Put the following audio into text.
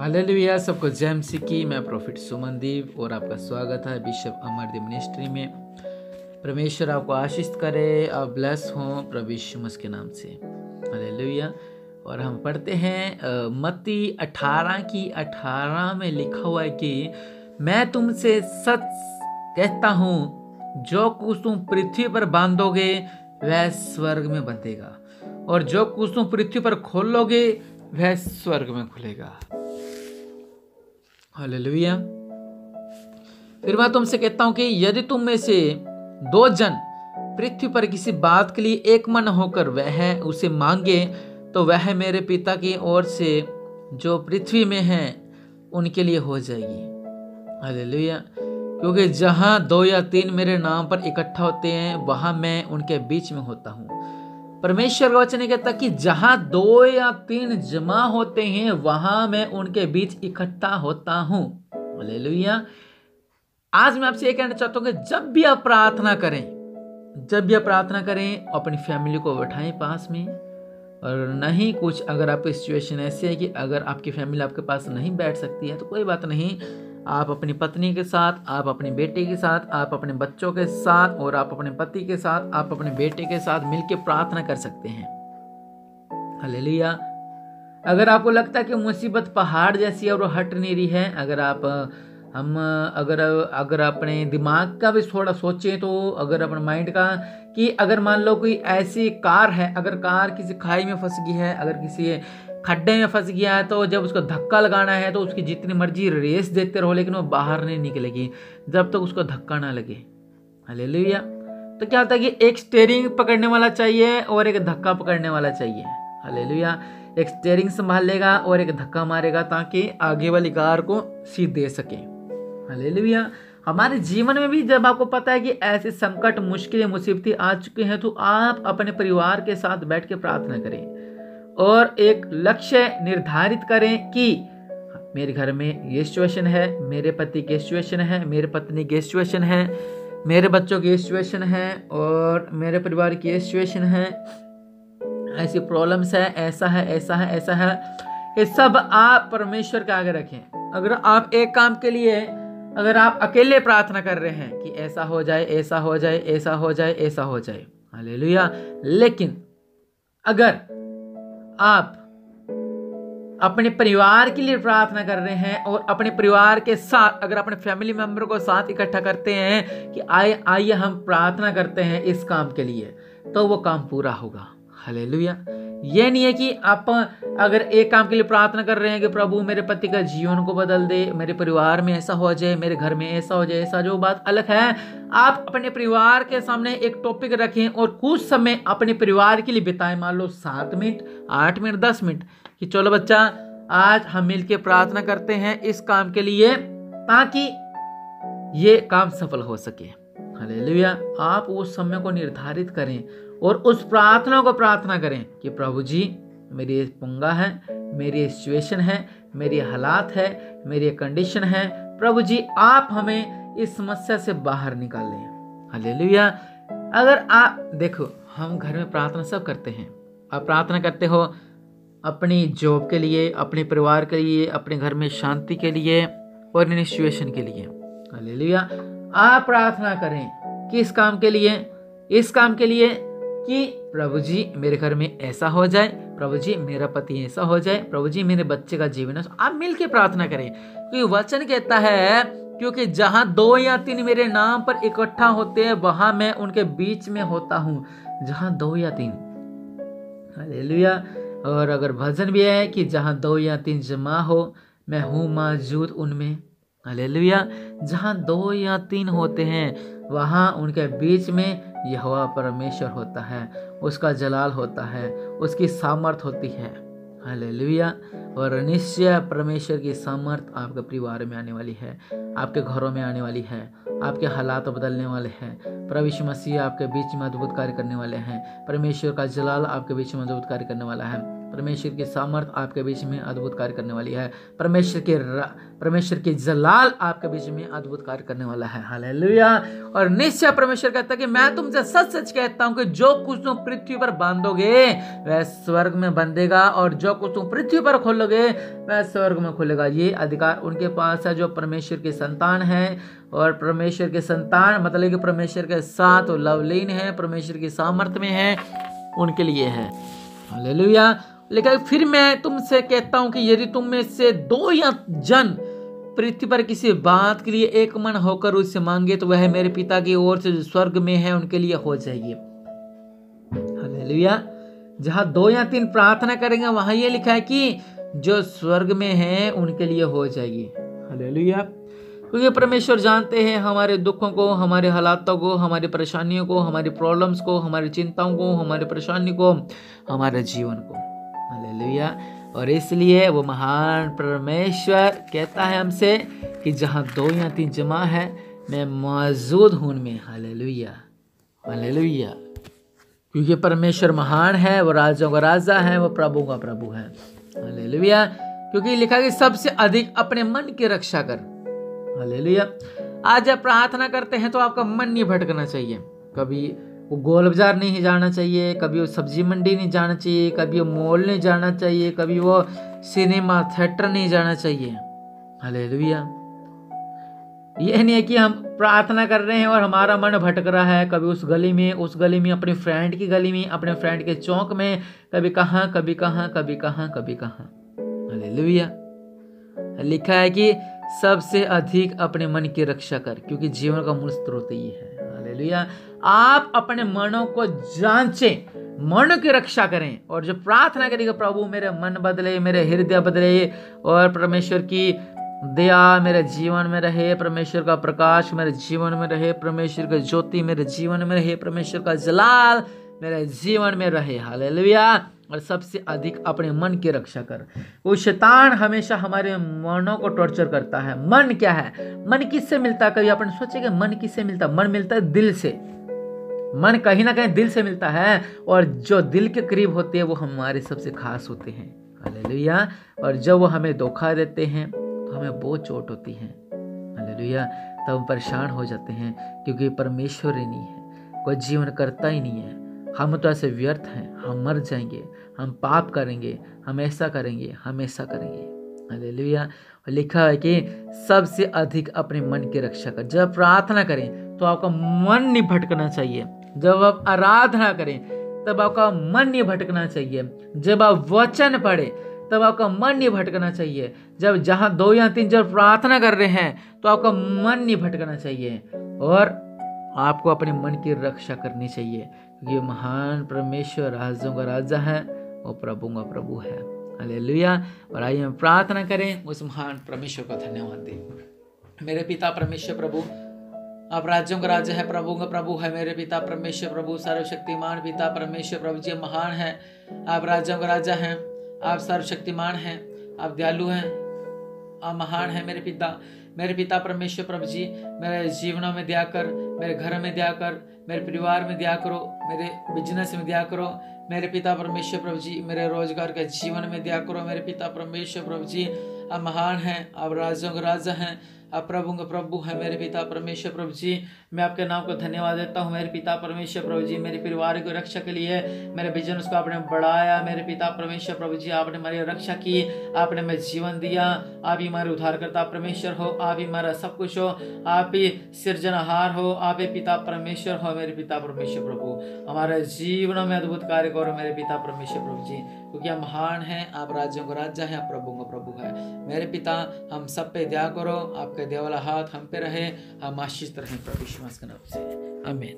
Hallelujah. सबको जय मसीह की। मैं प्रॉफिट सुमनदीप और आपका स्वागत है बिशप अमरदीप मिनिस्ट्री में। परमेश्वर आपको आशीष करे, आप ब्लेस हों प्रभु यीशु मसीह के नाम से। हालेलुया। और हम पढ़ते हैं मत्ती 18 में लिखा हुआ है कि मैं तुमसे सच कहता हूँ, जो कुछ तुम पृथ्वी पर बांधोगे वह स्वर्ग में बंधेगा, और जो कुछ तुम पृथ्वी पर खोलोगे वह स्वर्ग में खुलेगा। हालेलुया। फिर मैं तुमसे कहता हूं कि यदि तुम में से दो जन पृथ्वी पर किसी बात के लिए एक मन होकर वह उसे मांगे, तो वह मेरे पिता की ओर से जो पृथ्वी में है उनके लिए हो जाएगी। हालेलुया। क्योंकि जहां दो या तीन मेरे नाम पर इकट्ठा होते हैं वहां मैं उनके बीच में होता हूं। परमेश्वर का वचन कहता कि जहां दो या तीन जमा होते हैं वहां मैं उनके बीच इकट्ठा होता हूं। हालेलुया। आज मैं आपसे ये कहना चाहता हूं कि जब भी आप प्रार्थना करें अपनी फैमिली को बैठाएं पास में। और नहीं कुछ अगर आपकी सिचुएशन ऐसी है कि अगर आपकी फैमिली आपके पास नहीं बैठ सकती है तो कोई बात नहीं, आप अपनी पत्नी के साथ, आप अपने बेटे के साथ, आप अपने बच्चों के साथ और आप अपने पति के साथ, आप अपने बेटे के साथ मिलकर प्रार्थना कर सकते हैं। हालेलुया। अगर आपको लगता है कि मुसीबत पहाड़ जैसी है और वो हट नहीं रही है, अगर अपने दिमाग का भी थोड़ा सोचें तो अगर अपने माइंड का कि अगर मान लो कोई ऐसी कार है, अगर कार किसी खाई में फंस गई है, अगर किसी खड्डे में फंस गया है, तो जब उसको धक्का लगाना है तो उसकी जितनी मर्जी रेस देते रहो लेकिन वो बाहर नहीं निकलेगी जब तक उसको धक्का ना लगे। हालेलुया। तो क्या होता है कि एक स्टीयरिंग पकड़ने वाला चाहिए और एक धक्का पकड़ने वाला चाहिए। हालेलुया। एक स्टीयरिंग संभालेगा और एक धक्का मारेगा ताकि आगे वाली कार को सीध दे सके। हालेलुया। हमारे जीवन में भी जब आपको पता है कि ऐसे संकट, मुश्किलें, मुसीबतें आ चुके हैं तो आप अपने परिवार के साथ बैठ के प्रार्थना करें और एक लक्ष्य निर्धारित करें कि मेरे घर में ये सिचुएशन है, मेरे पति की सिचुएशन है, मेरे पत्नी की सिचुएशन है, मेरे बच्चों की सिचुएशन है और मेरे परिवार की ये सिचुएशन है, ऐसी प्रॉब्लम्स है, ऐसा है, ऐसा है, ऐसा है। ये सब आप परमेश्वर के आगे रखें। अगर आप एक काम के लिए अगर आप अकेले प्रार्थना कर रहे हैं कि ऐसा हो जाए, ऐसा हो जाए, ऐसा हो जाए, ऐसा हो जाए, हालेलुया। लेकिन अगर आप अपने परिवार के लिए प्रार्थना कर रहे हैं और अपने परिवार के साथ अगर अपने फैमिली मेंबर को साथ इकट्ठा करते हैं कि आइए हम प्रार्थना करते हैं इस काम के लिए, तो वो काम पूरा होगा। हालेलुया। ये नहीं है कि आप अगर एक काम के लिए प्रार्थना कर रहे हैं कि प्रभु मेरे पति का जीवन को बदल दे, मेरे परिवार में ऐसा हो जाए, मेरे घर में ऐसा हो जाए, ऐसा, जो बात अलग है। आप अपने परिवार के सामने एक टॉपिक रखें और कुछ समय अपने परिवार के लिए बिताएं। मान लो 7 मिनट, 8 मिनट, 10 मिनट कि चलो बच्चा आज हम मिलकर प्रार्थना करते हैं इस काम के लिए ताकि ये काम सफल हो सके। हालेलुया। आप उस समय को निर्धारित करें और उस प्रार्थना को प्रार्थना करें कि प्रभु जी मेरी पंगा है, मेरी सिचुएशन है, मेरी हालात है, मेरी कंडीशन है, प्रभु जी आप हमें इस समस्या से बाहर निकालें। हालेलुया। अगर आप देखो, हम घर में प्रार्थना सब करते हैं। आप प्रार्थना करते हो अपनी जॉब के लिए, अपने परिवार के लिए, अपने घर में शांति के लिए और इन सिचुएशन के लिए। हालेलुया। आप प्रार्थना करें किस काम के लिए? इस काम के लिए कि प्रभु जी मेरे घर में ऐसा हो जाए, प्रभु जी मेरा पति ऐसा हो जाए, प्रभु जी मेरे बच्चे का जीवन। आप मिलके प्रार्थना करें क्योंकि वचन कहता है क्योंकि जहां 2 या 3 मेरे नाम पर इकट्ठा होते हैं वहां मैं उनके बीच में होता हूं। जहां 2 या 3। हालेलुया। और अगर भजन भी है कि जहां 2 या 3 जमा हो मैं हूं मौजूद उनमें। हालेलुया। जहां 2 या 3 होते हैं वहां उनके बीच में यहोवा परमेश्वर होता है, उसका जलाल होता है, उसकी सामर्थ होती है। हालेलुया। और निश्चय परमेश्वर की सामर्थ आपके परिवार में आने वाली है, आपके घरों में आने वाली है, आपके हालात बदलने वाले हैं। प्रभु यीशु मसीह आपके बीच में अद्भुत कार्य करने वाले हैं। परमेश्वर का जलाल आपके बीच में अद्भुत कार्य करने वाला है। परमेश्वर की सामर्थ आपके बीच में अद्भुत कार्य करने वाली है। परमेश्वर के जलाल आपके बीच में अद्भुत कार्य करने वाला है। हालेलुया। और निश्चय परमेश्वर कहता है कि मैं तुमसे सच सच कहता हूं कि जो कुछ तुम पृथ्वी पर बांधोगे वह स्वर्ग में बंधेगा, और जो कुछ तुम पृथ्वी पर खोलोगे वह स्वर्ग में खुलेगा। ये अधिकार उनके पास है जो परमेश्वर की संतान है। और परमेश्वर के संतान मतलब कि परमेश्वर के साथ लवलीन है, परमेश्वर की सामर्थ में है, उनके लिए है। हालेलुया। लिखा है फिर मैं तुमसे कहता हूं कि यदि तुम में से 2 या जन पृथ्वी पर किसी बात के लिए एक मन होकर उससे मांगे तो वह मेरे पिता की ओर से जो स्वर्ग में है उनके लिए हो जाएगी। हालेलुया। जहां 2 या 3 प्रार्थना करेंगे वहां ये लिखा है कि जो स्वर्ग में है उनके लिए हो जाएगी। हालेलुया। क्योंकि परमेश्वर जानते हैं हमारे दुखों को, हमारे हालातों को, हमारी परेशानियों को, हमारी प्रॉब्लम्स को, हमारी चिंताओं को, हमारी परेशानी को, हमारे जीवन को। हालेलुया। और इसलिए वो महान परमेश्वर कहता है हमसे कि जहां 2 या 3 जमा है मैं मौजूद हूं उनमें। हालेलुया। हालेलुया। क्योंकि परमेश्वर महान है, वो राजाओं का राजा है, वो प्रभु का प्रभु है। हालेलुया। क्योंकि लिखा कि सबसे अधिक अपने मन की रक्षा कर। हालेलुया। आज जब प्रार्थना करते हैं तो आपका मन नहीं भटकना चाहिए। कभी वो गोल बाजार नहीं जाना चाहिए, कभी वो सब्जी मंडी नहीं जाना चाहिए, कभी वो मॉल नहीं जाना चाहिए, कभी वो सिनेमा थिएटर नहीं जाना चाहिए। हालेलुया। यह नहीं है कि हम प्रार्थना कर रहे हैं और हमारा मन भटक रहा है, कभी उस गली में, अपने फ्रेंड की गली में, अपने फ्रेंड के चौक में, कभी कहाँ कभी कहाँ कभी कहाँ कभी कहाँ। हालेलुया। लिखा है कि सबसे अधिक अपने मन की रक्षा कर, क्योंकि जीवन का मूल स्रोत ये है। हालेलुया। आप अपने मनों को जांचें, मन की रक्षा करें, और जो प्रार्थना करेगा प्रभु मेरे मन बदले, मेरे हृदय बदले, और परमेश्वर की दया मेरे जीवन में रहे, परमेश्वर का प्रकाश मेरे जीवन में रहे, परमेश्वर का ज्योति मेरे जीवन में रहे, परमेश्वर का जलाल मेरे जीवन में रहे। हालेलुया। और सबसे अधिक अपने मन की रक्षा कर। वो शैतान हमेशा हमारे मनों को टॉर्चर करता है। मन क्या है? मन किससे मिलता है? कभी आपने सोचे कि मन किससे मिलता है? मन मिलता है दिल से। मन कहीं ना कहीं दिल से मिलता है, और जो दिल के करीब होते हैं वो हमारे सबसे खास होते हैं। हालेलुया। और जब वो हमें धोखा देते हैं तो हमें बहुत चोट होती है। हालेलुया। तब हम परेशान हो जाते हैं, क्योंकि परमेश्वर ही नहीं है, कोई जीवन करता ही नहीं है। हम तो ऐसे व्यर्थ हैं, हम मर जाएंगे, हम पाप करेंगे, हम ऐसा करेंगे, हम ऐसा करेंगे। हालेलुया। लिखा है कि सबसे अधिक अपने मन की रक्षा कर। जब प्रार्थना करें तो आपका मन नहीं भटकना चाहिए। जब आप आराधना करें तब आपका मन नहीं भटकना चाहिए। जब आप वचन पढ़ें तब आपका मन नहीं भटकना चाहिए। जब जहां 2 या 3 जब प्रार्थना कर रहे हैं तो आपका मन नहीं भटकना चाहिए, और आपको अपने मन की रक्षा करनी चाहिए, क्योंकि महान परमेश्वर राजाओं का राजा है, वो प्रभु का प्रभु है। हालेलुया। और आइए हम प्रार्थना करें, उस महान परमेश्वर का धन्यवाद दें। मेरे पिता परमेश्वर प्रभु, आप राज्यों का राजा है, प्रभु का प्रभु है। मेरे पिता परमेश्वर प्रभु, सर्वशक्तिमान पिता परमेश्वर प्रभु जी महान है। आप राज्यों का राजा हैं, आप सर्वशक्तिमान हैं, आप दयालु हैं, आप महान है। मेरे पिता परमेश्वर प्रभु जी, मेरे जीवनों में दया कर, मेरे घर में दया कर, मेरे परिवार में दया करो, मेरे बिजनेस में दया करो। मेरे पिता परमेश्वर प्रभु जी, मेरे रोजगार के जीवन में दया करो। मेरे पिता परमेश्वर प्रभु जी, आप महान हैं, आप राजाओं के राजा हैं, आप प्रभु का प्रभु है। मेरे पिता परमेश्वर प्रभु जी, मैं आपके नाम को धन्यवाद देता हूँ। मेरे पिता परमेश्वर प्रभु जी, मेरे परिवार की रक्षा के लिए, मेरे बिजनेस को आपने बढ़ाया। मेरे पिता परमेश्वर प्रभु जी, आपने हमारी रक्षा की, आपने हमें जीवन दिया। आप ही हमारे उद्धारकर्ता परमेश्वर हो, आप ही हमारा सब कुछ हो, आप ही सिरजनहार हो, आप ही पिता परमेश्वर हो। मेरे पिता परमेश्वर प्रभु, हमारे जीवनों में अद्भुत कार्य करो मेरे पिता परमेश्वर प्रभु जी, क्योंकि आप महान हैं, आप राज्यों का राजा है, आप प्रभु का प्रभु है। मेरे पिता, हम सब पे दया करो, आपके दया वाला हाथ हम पे रहे, हम आशीष रहे प्रभु यीशु मसीह के नाम से, आमीन।